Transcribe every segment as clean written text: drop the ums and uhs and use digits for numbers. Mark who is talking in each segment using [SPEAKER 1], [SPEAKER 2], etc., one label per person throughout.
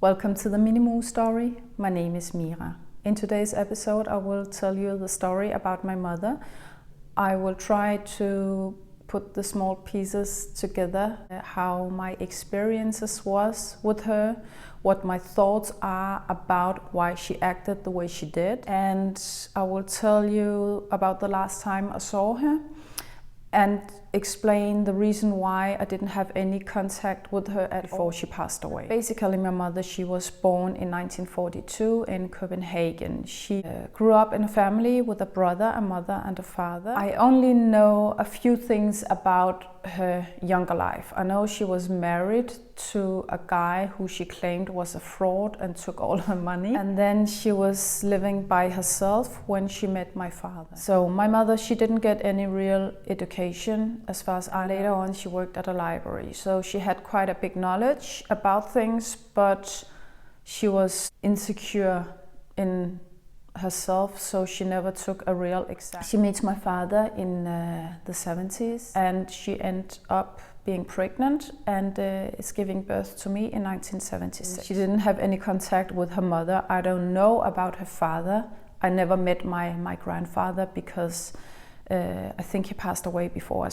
[SPEAKER 1] Welcome to the Minimoo story. My name is Mira. In today's episode, I will tell you the story about my mother. I will try to put the small pieces together, how my experiences was with her, what my thoughts are about why she acted the way she did, and I will tell you about the last time I saw her and explain the reason why I didn't have any contact with her before she passed away. Basically, my mother, she was born in 1942 in Copenhagen. She grew up in a family with a brother, a mother, and a father. I only know a few things about her younger life. I know she was married to a guy who she claimed was a fraud and took all her money. And then she was living by herself when she met my father. So my mother, she didn't get any real education as far as I know. Later on, she worked at a library. So she had quite a big knowledge about things, but she was insecure in herself, so she never took a real exam. She meets my father in the 70s, and she ended up being pregnant and is giving birth to me in 1976. She didn't have any contact with her mother. I don't know about her father. I never met my grandfather because I think he passed away before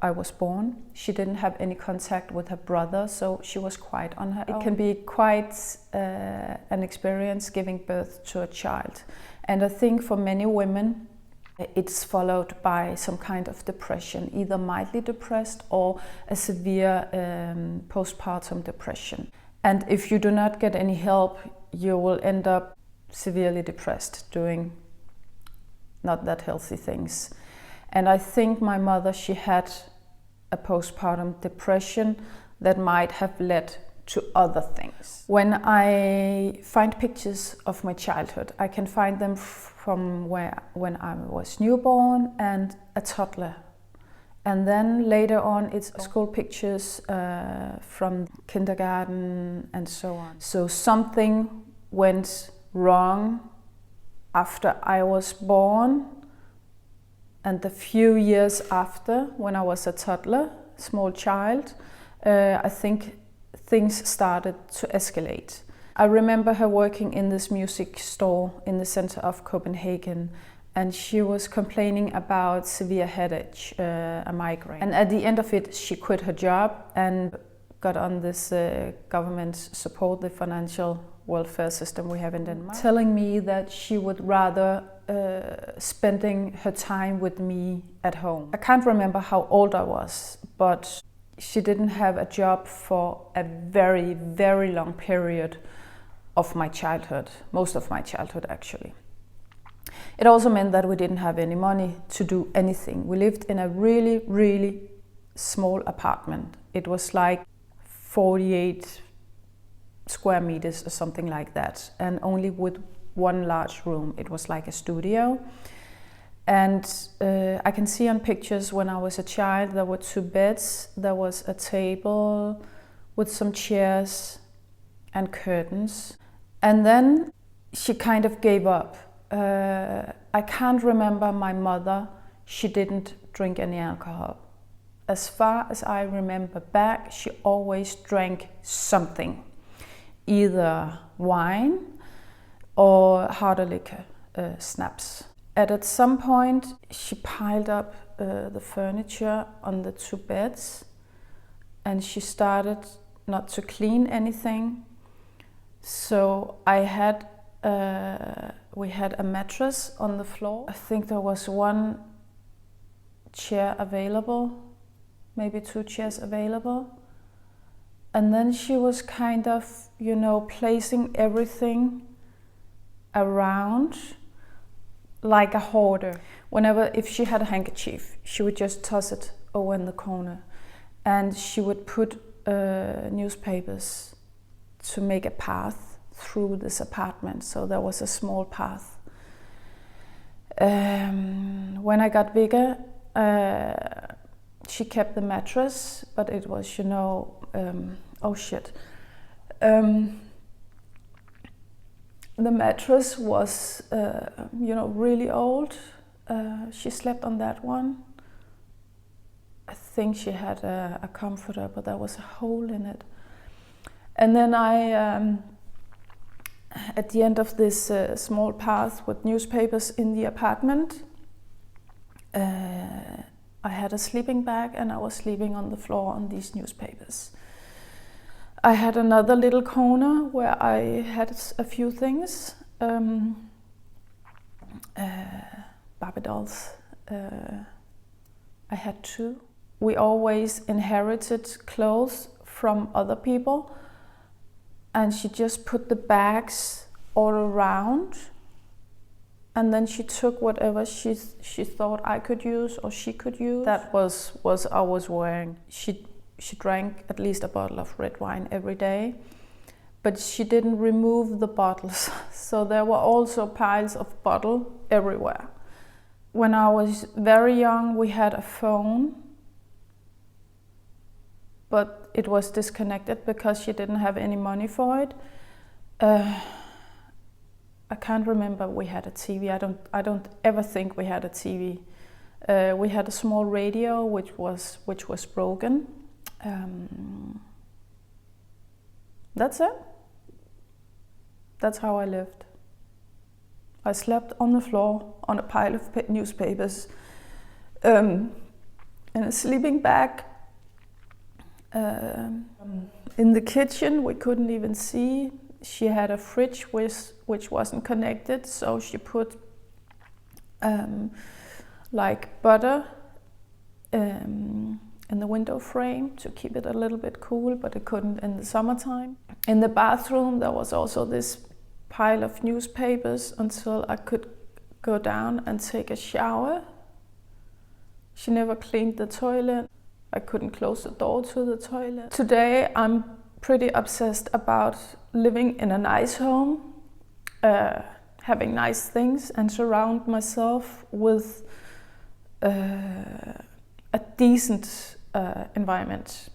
[SPEAKER 1] I was born. She didn't have any contact with her brother, so she was quite on her own. It can be quite an experience giving birth to a child. And I think for many women, it's followed by some kind of depression, either mildly depressed or a severe postpartum depression. And if you do not get any help, you will end up severely depressed, doing not that healthy things. And I think my mother, she had a postpartum depression that might have led to other things. When I find pictures of my childhood, I can find them from when I was newborn and a toddler. And then later on, it's school pictures from kindergarten and so on. So something went wrong after I was born. And a few years after, when I was a toddler, small child, I think things started to escalate. I remember her working in this music store in the center of Copenhagen, and she was complaining about severe headache, a migraine. And at the end of it, she quit her job and got on this government support, the financial welfare system we have in Denmark, telling me that she would rather spending her time with me at home. I can't remember how old I was, but she didn't have a job for a very, very long period of my childhood, most of my childhood actually. It also meant that we didn't have any money to do anything. We lived in a really, really small apartment. It was like 48 square meters or something like that, and only with one large room. It was like a studio. And I can see on pictures when I was a child, there were 2 beds, there was a table with some chairs and curtains. And then she kind of gave up. I can't remember my mother. She didn't drink any alcohol. As far as I remember back, she always drank something, either wine or harder liquor, snaps. At some point, she piled up the furniture on the 2 beds, and she started not to clean anything. So we had a mattress on the floor. I think there was 1 chair available, maybe 2 chairs available. And then she was kind of, placing everything around like a hoarder. If she had a handkerchief, she would just toss it over in the corner. And she would put newspapers to make a path through this apartment. So there was a small path. When I got bigger, she kept the mattress, but it was, the mattress was, really old. She slept on that one. I think she had a comforter, but there was a hole in it. And then I at the end of this small path with newspapers in the apartment, I had a sleeping bag and I was sleeping on the floor on these newspapers. I had another little corner where I had a few things. Barbie dolls. I had 2. We always inherited clothes from other people, and she just put the bags all around, and then she took whatever she thought I could use or she could use. That was I was wearing. She drank at least a bottle of red wine every day, but she didn't remove the bottles, so there were also piles of bottle everywhere. When I was very young, we had a phone, but it was disconnected because she didn't have any money for it. I can't remember we had a TV. I don't ever think we had a TV. We had a small radio which was broken. That's it. That's how I lived. I slept on the floor on a pile of newspapers, in a sleeping bag. In the kitchen, we couldn't even see. She had a fridge which wasn't connected, so she put like butter in the window frame to keep it a little bit cool, but it couldn't in the summertime. In the bathroom, there was also this pile of newspapers until I could go down and take a shower. She never cleaned the toilet. I couldn't close the door to the toilet. Today, I'm pretty obsessed about living in a nice home, having nice things, and surround myself with a decent environment,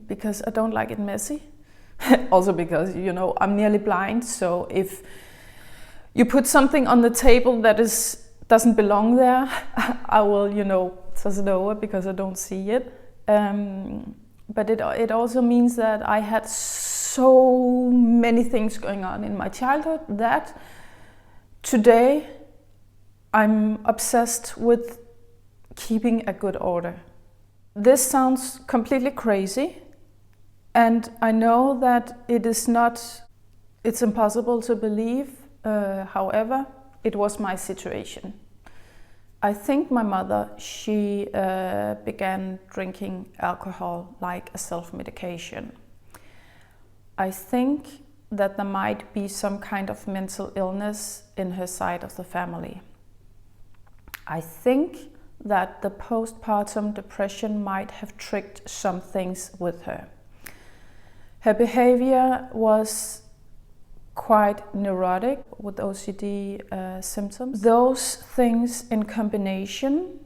[SPEAKER 1] because I don't like it messy. Also because, I'm nearly blind, so if you put something on the table that doesn't belong there, I will, toss it over because I don't see it. But it also means that I had so many things going on in my childhood that today I'm obsessed with keeping a good order. This sounds completely crazy, and I know that it's impossible to believe, however, it was my situation. I think my mother, she began drinking alcohol like a self-medication. I think that there might be some kind of mental illness in her side of the family. I think that the postpartum depression might have trigged some things with her. Her behavior was quite neurotic with OCD symptoms. Those things in combination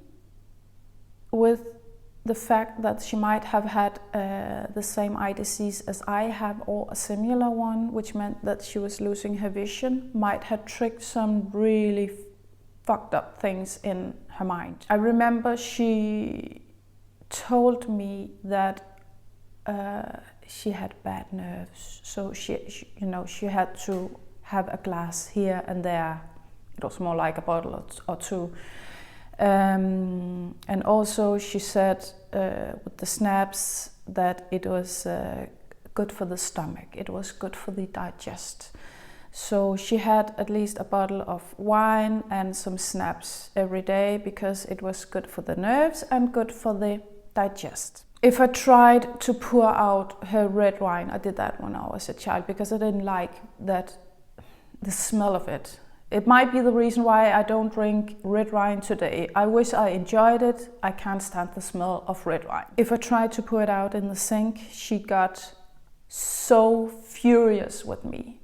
[SPEAKER 1] with the fact that she might have had the same eye disease as I have, or a similar one, which meant that she was losing her vision, might have triggered some really fucked up things in her mind. I remember she told me that she had bad nerves, so she had to have a glass here and there. It was more like a bottle or two. And also she said with the snaps that it was good for the stomach, it was good for the digest. So she had at least a bottle of wine and some snaps every day because it was good for the nerves and good for the digest. If I tried to pour out her red wine, I did that when I was a child because I didn't like the smell of it. It might be the reason why I don't drink red wine today. I wish I enjoyed it. I can't stand the smell of red wine. If I tried to pour it out in the sink, she got so furious with me.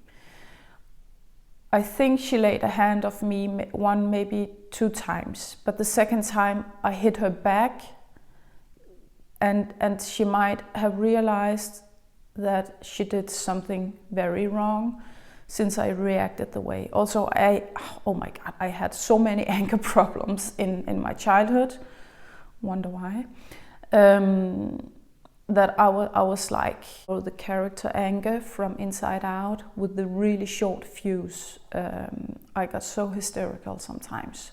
[SPEAKER 1] I think she laid a hand on me one, maybe 2 times, but the second time I hit her back, and she might have realized that she did something very wrong since I reacted the way. Also, oh my God, I had so many anger problems in my childhood. Wonder why. that I was like the character Anger from Inside Out with the really short fuse. I got so hysterical sometimes.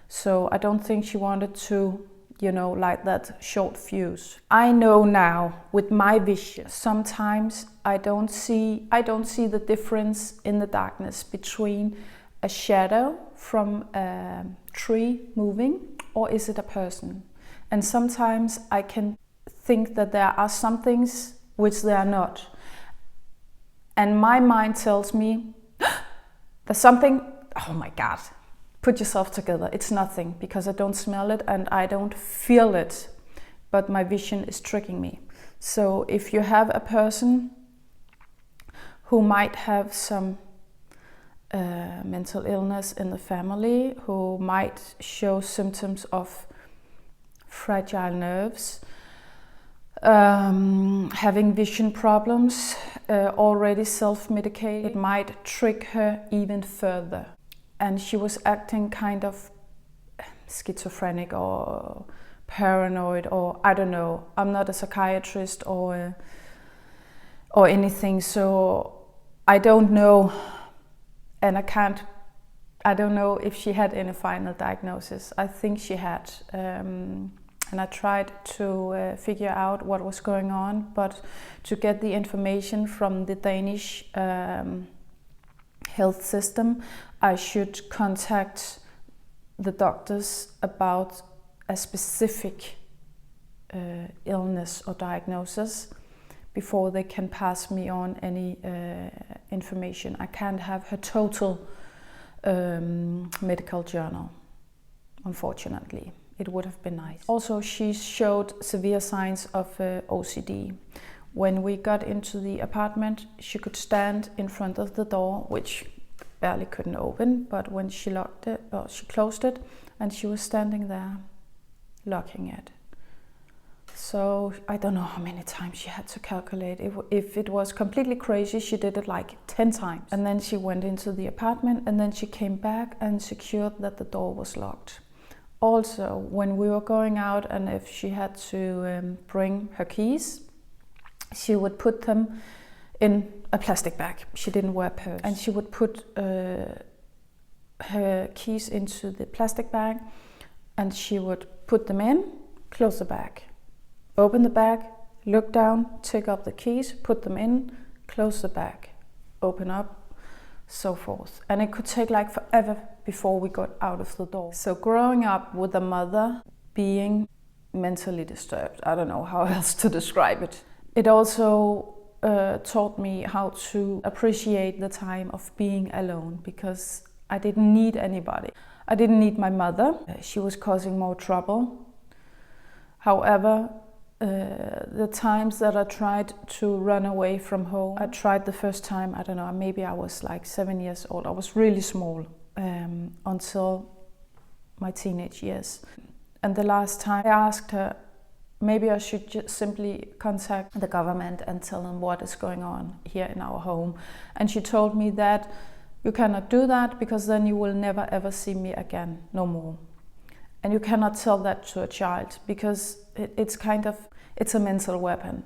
[SPEAKER 1] So I don't think she wanted to, light that short fuse. I know now with my vision, sometimes I don't see the difference in the darkness between a shadow from a tree moving, or is it a person? And sometimes I can think that there are some things which they are not. And my mind tells me, there's something, oh my God, put yourself together. It's nothing, because I don't smell it and I don't feel it, but my vision is tricking me. So if you have a person who might have some mental illness in the family, who might show symptoms of fragile nerves, having vision problems, already self-medicated, it might trick her even further. And she was acting kind of schizophrenic or paranoid, or I don't know. I'm not a psychiatrist or anything, so I don't know. And I don't know if she had any final diagnosis. I think she had. And I tried to figure out what was going on, but to get the information from the Danish health system, I should contact the doctors about a specific illness or diagnosis before they can pass me on any information. I can't have her total medical journal, unfortunately. It would have been nice. Also, she showed severe signs of OCD. When we got into the apartment, she could stand in front of the door, which barely couldn't open, but when she locked it, or she closed it, and she was standing there, locking it. So I don't know how many times she had to calculate. If it was completely crazy, she did it like 10 times. And then she went into the apartment, and then she came back and secured that the door was locked. Also, when we were going out, and if she had to bring her keys, she would put them in a plastic bag. She didn't wear a purse. And she would put her keys into the plastic bag, and she would put them in, close the bag, open the bag, look down, take up the keys, put them in, close the bag, open up, so forth. And it could take like forever before we got out of the door. So growing up with a mother being mentally disturbed, I don't know how else to describe it. It also taught me how to appreciate the time of being alone, because I didn't need anybody. I didn't need my mother. She was causing more trouble. However, the times that I tried to run away from home, I tried the first time, I don't know, maybe I was like 7 years old. I was really small until my teenage years. And the last time I asked her, maybe I should just simply contact the government and tell them what is going on here in our home. And she told me that you cannot do that, because then you will never ever see me again, no more. And you cannot tell that to a child, because it's a mental weapon.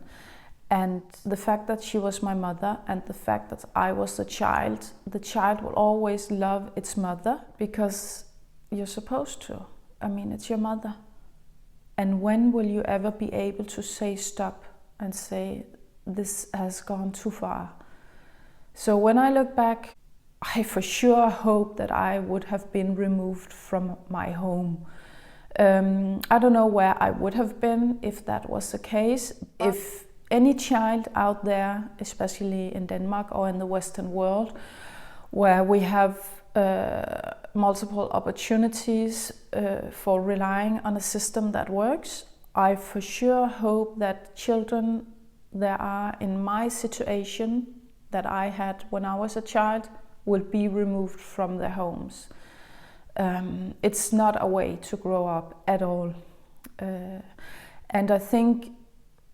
[SPEAKER 1] And the fact that she was my mother, and the fact that I was the child will always love its mother, because you're supposed to. I mean, it's your mother. And when will you ever be able to say stop and say, this has gone too far? So when I look back, I for sure hope that I would have been removed from my home. I don't know where I would have been if that was the case. If any child out there, especially in Denmark or in the Western world, where we have multiple opportunities for relying on a system that works, I for sure hope that children that are in my situation that I had when I was a child will be removed from their homes. It's not a way to grow up at all. And I think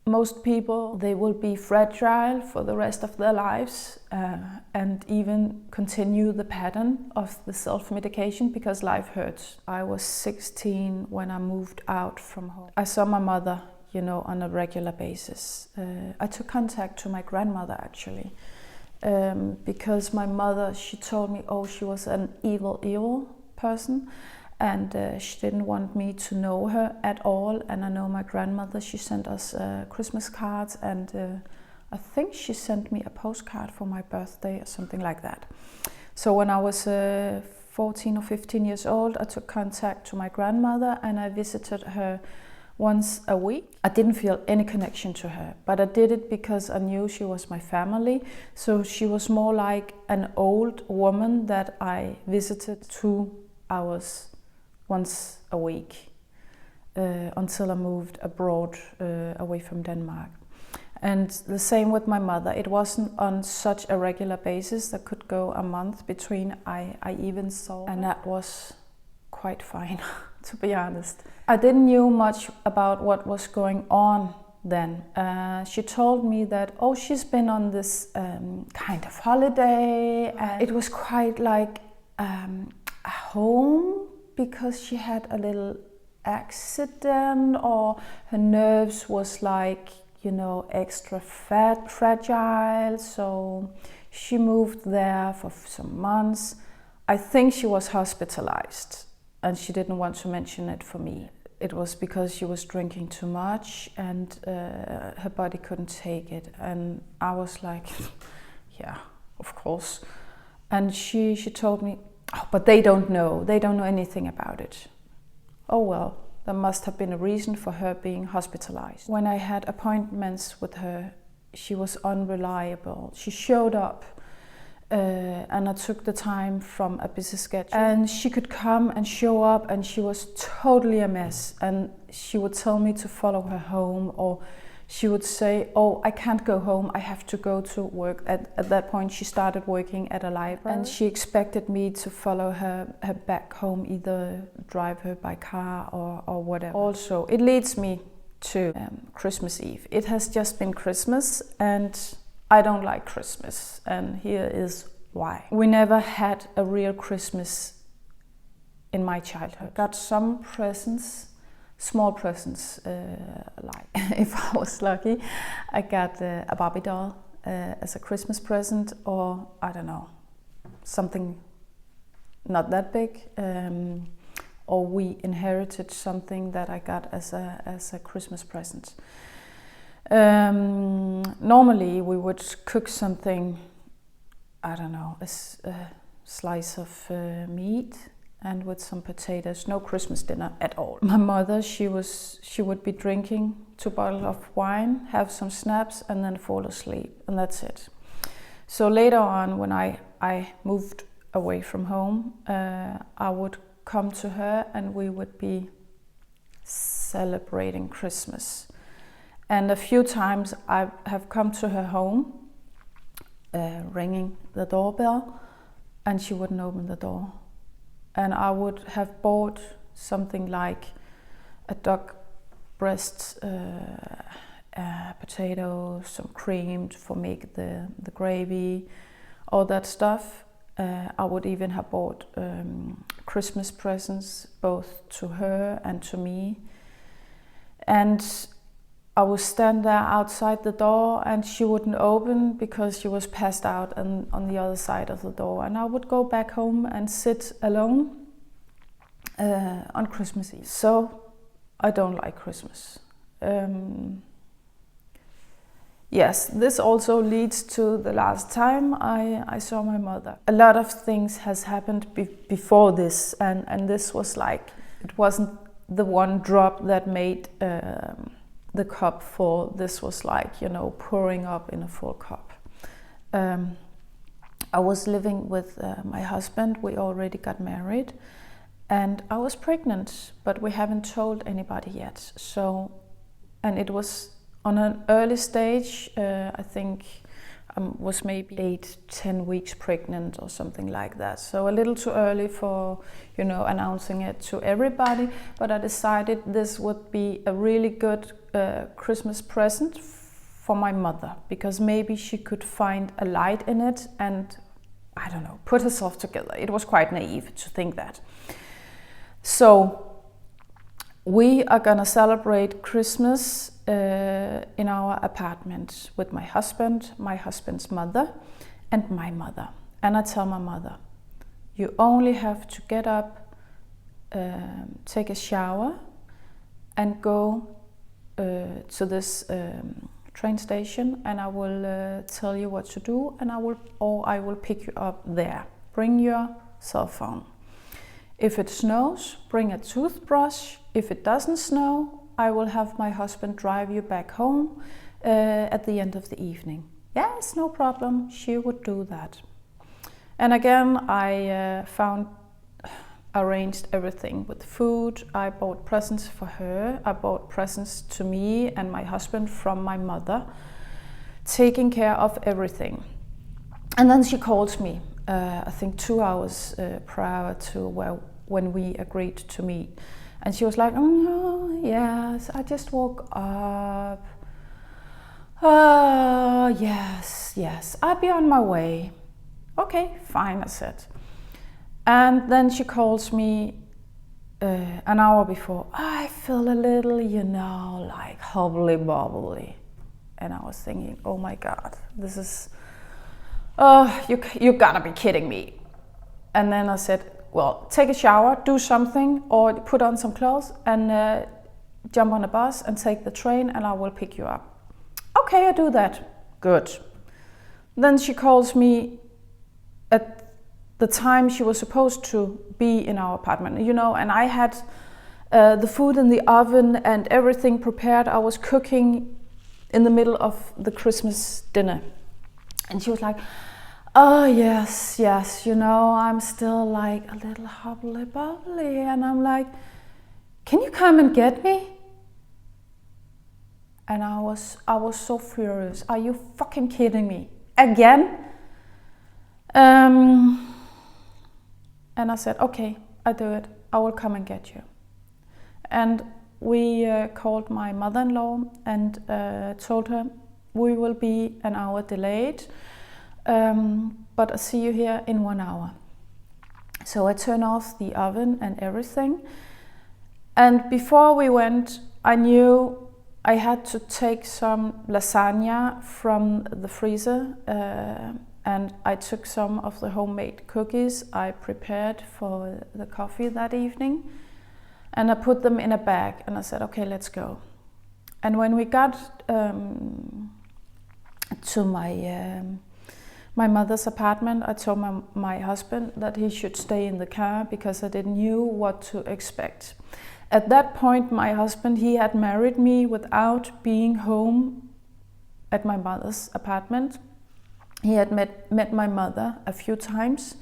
[SPEAKER 1] most people, they will be fragile for the rest of their lives and even continue the pattern of the self-medication, because life hurts. I was 16 when I moved out from home. I saw my mother on a regular basis. I took contact to my grandmother actually, because my mother, she told me, she was an evil person, and she didn't want me to know her at all. And I know my grandmother, she sent us Christmas cards, and I think she sent me a postcard for my birthday or something like that. So when I was 14 or 15 years old, I took contact to my grandmother and I visited her once a week. I didn't feel any connection to her, but I did it because I knew she was my family. So she was more like an old woman that I visited 2 hours once a week until I moved abroad away from Denmark. And the same with my mother. It wasn't on such a regular basis. There could go a month between I even saw, and that was quite fine, to be honest. I didn't know much about what was going on then. She told me that, she's been on this kind of holiday. It was quite like a home, because she had a little accident, or her nerves was like, extra fragile, so she moved there for some months. I think she was hospitalized, and she didn't want to mention it for me. It was because she was drinking too much, and her body couldn't take it. And I was like, yeah, of course. And she told me, but they don't know anything about it. Oh well. There must have been a reason for her being hospitalized. When I had appointments with her, she was unreliable. She showed up and I took the time from a busy schedule. And she could come and show up and she was totally a mess. And she would tell me to follow her home, or she would say, I can't go home, I have to go to work. At that point she started working at a library, and she expected me to follow her back home, either drive her by car or whatever. Also, it leads me to Christmas Eve. It has just been Christmas and I don't like Christmas, and here is why. We never had a real Christmas in my childhood. Got some presents, small presents, like if I was lucky, I got a Barbie doll as a Christmas present, or I don't know, something not that big, or we inherited something that I got as a Christmas present. Normally we would cook something, I don't know, a slice of meat and with some potatoes. No Christmas dinner at all. My mother, she would be drinking 2 bottles of wine, have some snaps, and then fall asleep, and that's it. So later on, when I moved away from home, I would come to her and we would be celebrating Christmas. And a few times I have come to her home, ringing the doorbell, and she wouldn't open the door. And I would have bought something like a duck breast, potatoes, some cream for make the gravy, all that stuff. I would even have bought Christmas presents, both to her and to me. And I would stand there outside the door and she wouldn't open because she was passed out and on the other side of the door. And I would go back home and sit alone on Christmas Eve. So I don't like Christmas. Yes, this also leads to the last time I saw my mother. A lot of things has happened before this, and this was like, it wasn't the one drop that made the cup full. This was like, pouring up in a full cup. I was living with my husband. We already got married, and I was pregnant, but we haven't told anybody yet. So, and it was on an early stage. I think I was maybe 8-10 weeks pregnant or something like that. So a little too early for, announcing it to everybody. But I decided this would be a really good Christmas present for my mother, because maybe she could find a light in it and, I don't know, put herself together. It was quite naive to think that. So we are gonna celebrate Christmas in our apartment with my husband's mother, and my mother. And I tell my mother, you only have to get up, take a shower, and go to this train station, and I will tell you what to do, and I will pick you up there. Bring your cell phone. If it snows, bring a toothbrush. If it doesn't snow, I will have my husband drive you back home at the end of the evening. Yes, no problem. She would do that. And again, I arranged everything with food. I bought presents for her. I bought presents to me and my husband from my mother, taking care of everything. And then she calls me, I think 2 hours prior to when we agreed to meet. And she was like, oh, yes, I just woke up. Oh, yes, I'll be on my way. Okay, fine, I said. And then she calls me an hour before. I feel a little, like hobbly bobbly. And I was thinking, oh my God, this is, you gotta be kidding me. And then I said, well, take a shower, do something, or put on some clothes and jump on a bus and take the train, and I will pick you up. Okay, I do that. Good. Then she calls me at the time she was supposed to be in our apartment, and I had the food in the oven and everything prepared. I was cooking in the middle of the Christmas dinner. And she was like, oh, yes, I'm still like a little hobbly bobbly. And I'm like, can you come and get me? And I was so furious. Are you fucking kidding me? Again? And I said, okay, I do it. I will come and get you. And we called my mother-in-law and told her we will be an hour delayed, but I'll see you here in 1 hour. So I turned off the oven and everything. And before we went, I knew I had to take some lasagna from the freezer, and I took some of the homemade cookies I prepared for the coffee that evening, and I put them in a bag, and I said, okay, let's go. And when we got to my mother's apartment, I told my husband that he should stay in the car because I didn't know what to expect. At that point, my husband, he had married me without being home at my mother's apartment. He had met my mother a few times.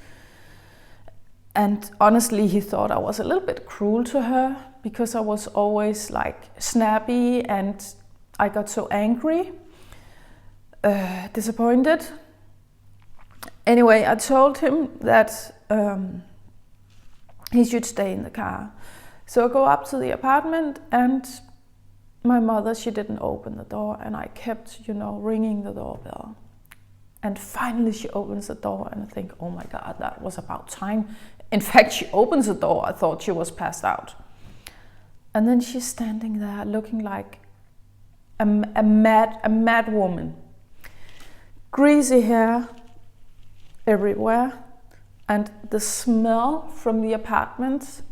[SPEAKER 1] And honestly, he thought I was a little bit cruel to her because I was always like snappy and I got so angry, disappointed. Anyway, I told him that he should stay in the car. So I go up to the apartment and my mother, she didn't open the door, and I kept, ringing the doorbell. And finally she opens the door and I think, oh my God, that was about time. In fact, she opens the door, I thought she was passed out. And then she's standing there looking like a mad woman. Greasy hair everywhere, and the smell from the apartment,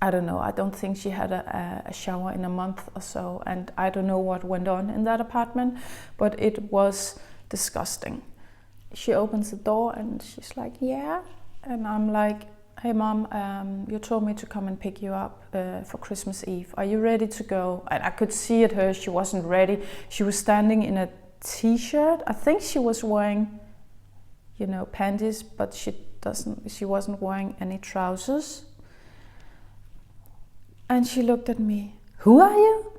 [SPEAKER 1] I don't know, I don't think she had a shower in a month or so, and I don't know what went on in that apartment, but it was disgusting. She opens the door and she's like, yeah, and I'm like, hey Mom, you told me to come and pick you up for Christmas Eve. Are you ready to go? And I could see at her, she wasn't ready. She was standing in a t-shirt. I think she was wearing, panties, but she wasn't wearing any trousers. And she looked at me, who are you?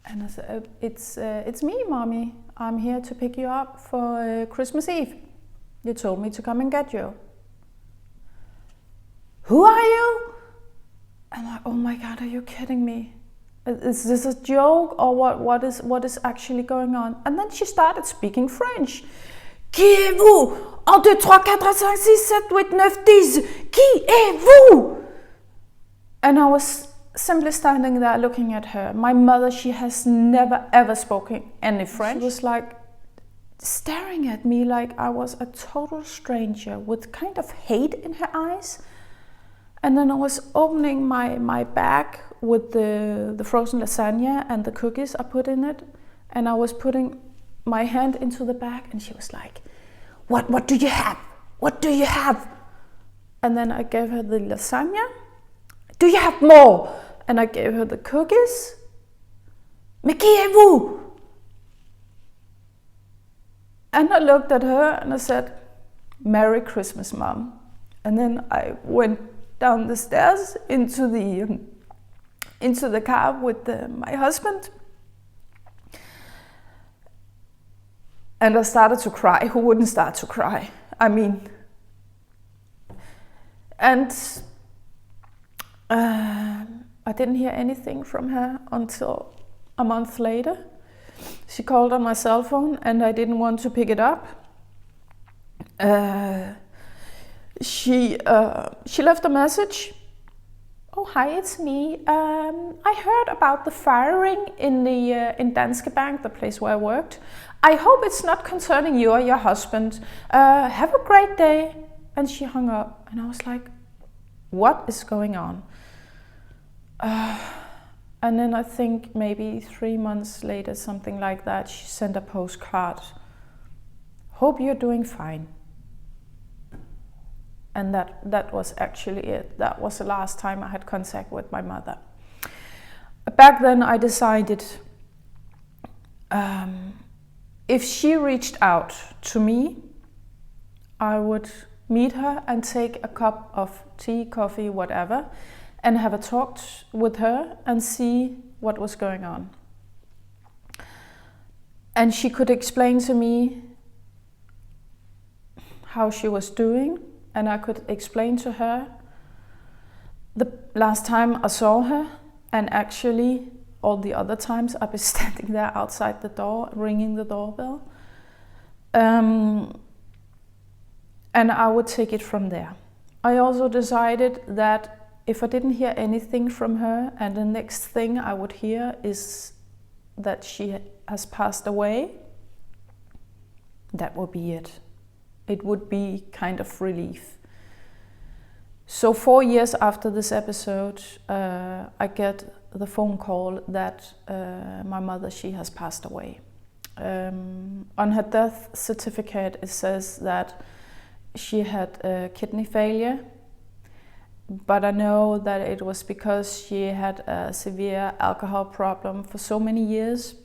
[SPEAKER 1] And I said, it's me, Mommy. I'm here to pick you up for Christmas Eve. You told me to come and get you. Who are you? And I'm like, oh my God, are you kidding me? Is this a joke or what is actually going on? And then she started speaking French. Qui êtes-vous? 1, 2, 3, 4, 5, 6, 7, 8, 9, 10. Qui êtes-vous? And I was simply standing there looking at her. My mother, she has never ever spoken any French. She was like staring at me like I was a total stranger with kind of hate in her eyes. And then I was opening my bag with the frozen lasagna and the cookies I put in it. And I was putting my hand into the bag and she was like, what do you have? What do you have? And then I gave her the lasagna. Do you have more? And I gave her the cookies. Mais qui êtes-vous? And I looked at her and I said, Merry Christmas, Mom. And then I went down the stairs into the car with my husband. And I started to cry. Who wouldn't start to cry? I mean, and I didn't hear anything from her until a month later. She called on my cell phone and I didn't want to pick it up. She left a message. Oh, hi, it's me. I heard about the firing in Danske Bank, the place where I worked. I hope it's not concerning you or your husband. Have a great day. And she hung up and I was like, what is going on? And then I think maybe 3 months later, something like that, she sent a postcard. Hope you're doing fine. And that was actually it. That was the last time I had contact with my mother. Back then I decided if she reached out to me, I would meet her and take a cup of tea, coffee, whatever, and have a talk with her and see what was going on. And she could explain to me how she was doing, and I could explain to her the last time I saw her, and actually all the other times I've been standing there outside the door, ringing the doorbell. And I would take it from there. I also decided that if I didn't hear anything from her and the next thing I would hear is that she has passed away, that would be it. It would be kind of relief. So 4 years after this episode, I get the phone call that my mother, she has passed away. On her death certificate it says that she had kidney failure, but I know that it was because she had a severe alcohol problem for so many years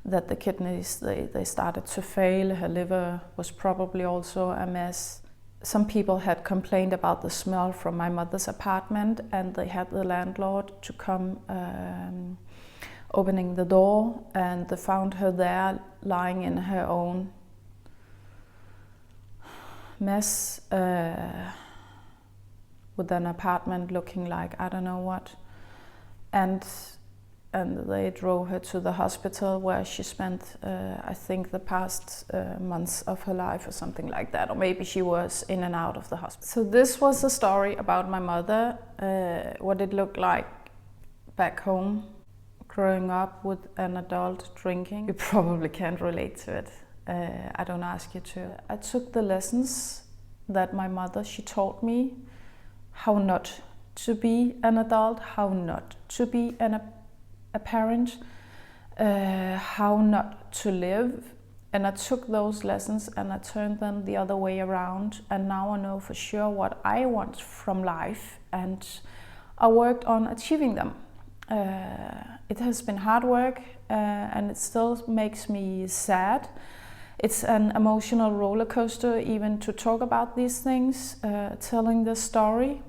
[SPEAKER 1] that the kidneys, they started to fail. Her liver was probably also a mess. Some people had complained about the smell from my mother's apartment, and they had the landlord to come opening the door, and they found her there lying in her own mess with an apartment looking like I don't know what, and they drove her to the hospital where she spent I think the past months of her life or something like that, or maybe she was in and out of the hospital. So this was a story about my mother, what it looked like back home growing up with an adult drinking. You probably can't relate to it. I don't ask you to. I took the lessons that my mother, she taught me how not to be an adult, how not to be a parent, how not to live. And I took those lessons and I turned them the other way around, and now I know for sure what I want from life, and I worked on achieving them. It has been hard work and it still makes me sad. It's an emotional roller coaster even to talk about these things, telling this story.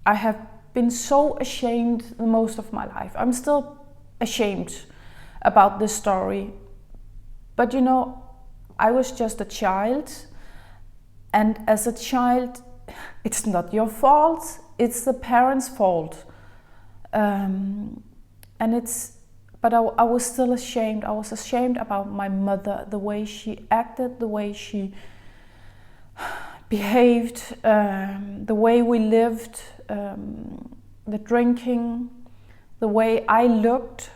[SPEAKER 1] I have been so ashamed most of my life. I'm still ashamed about this story. But you know, I was just a child, and as a child, it's not your fault, it's the parents' fault. But I was still ashamed. I was ashamed about my mother, the way she acted, the way she behaved, the way we lived. the drinking, the way I looked,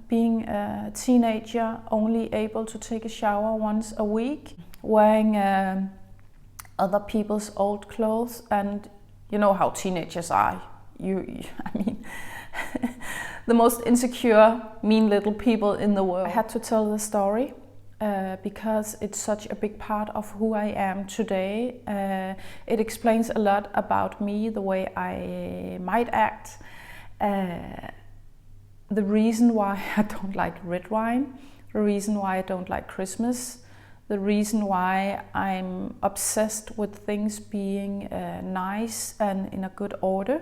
[SPEAKER 1] being a teenager, only able to take a shower once a week, wearing other people's old clothes, and you know how teenagers are. I mean, the most insecure, mean little people in the world. I had to tell the story because it's such a big part of who I am today. It explains a lot about me, the way I might act, the reason why I don't like red wine, the reason why I don't like Christmas, the reason why I'm obsessed with things being nice and in a good order,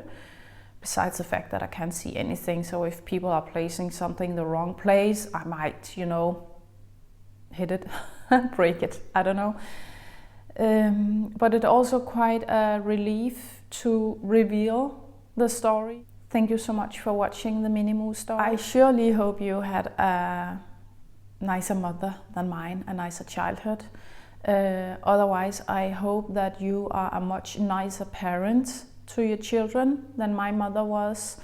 [SPEAKER 1] besides the fact that I can't see anything. So if people are placing something in the wrong place, I might, you know, hit it, break it, I don't know. But it's also quite a relief to reveal the story. Thank you so much for watching the Mini Moo story. I surely hope you had a nicer mother than mine, a nicer childhood. Otherwise, I hope that you are a much nicer parent to your children than my mother was.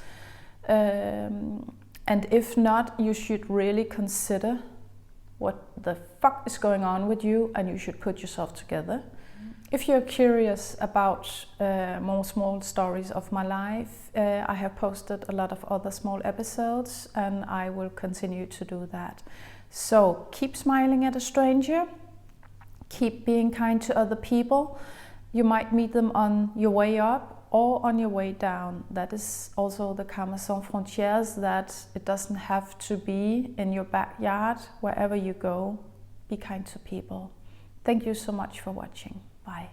[SPEAKER 1] And if not, you should really consider what the fuck is going on with you, and you should put yourself together. If you're curious about more small stories of my life, I have posted a lot of other small episodes, and I will continue to do that. So keep smiling at a stranger, keep being kind to other people. You might meet them on your way up or on your way down. That is also the Karma Sans Frontières, that it doesn't have to be in your backyard. Wherever you go, be kind to people. Thank you so much for watching. Bye.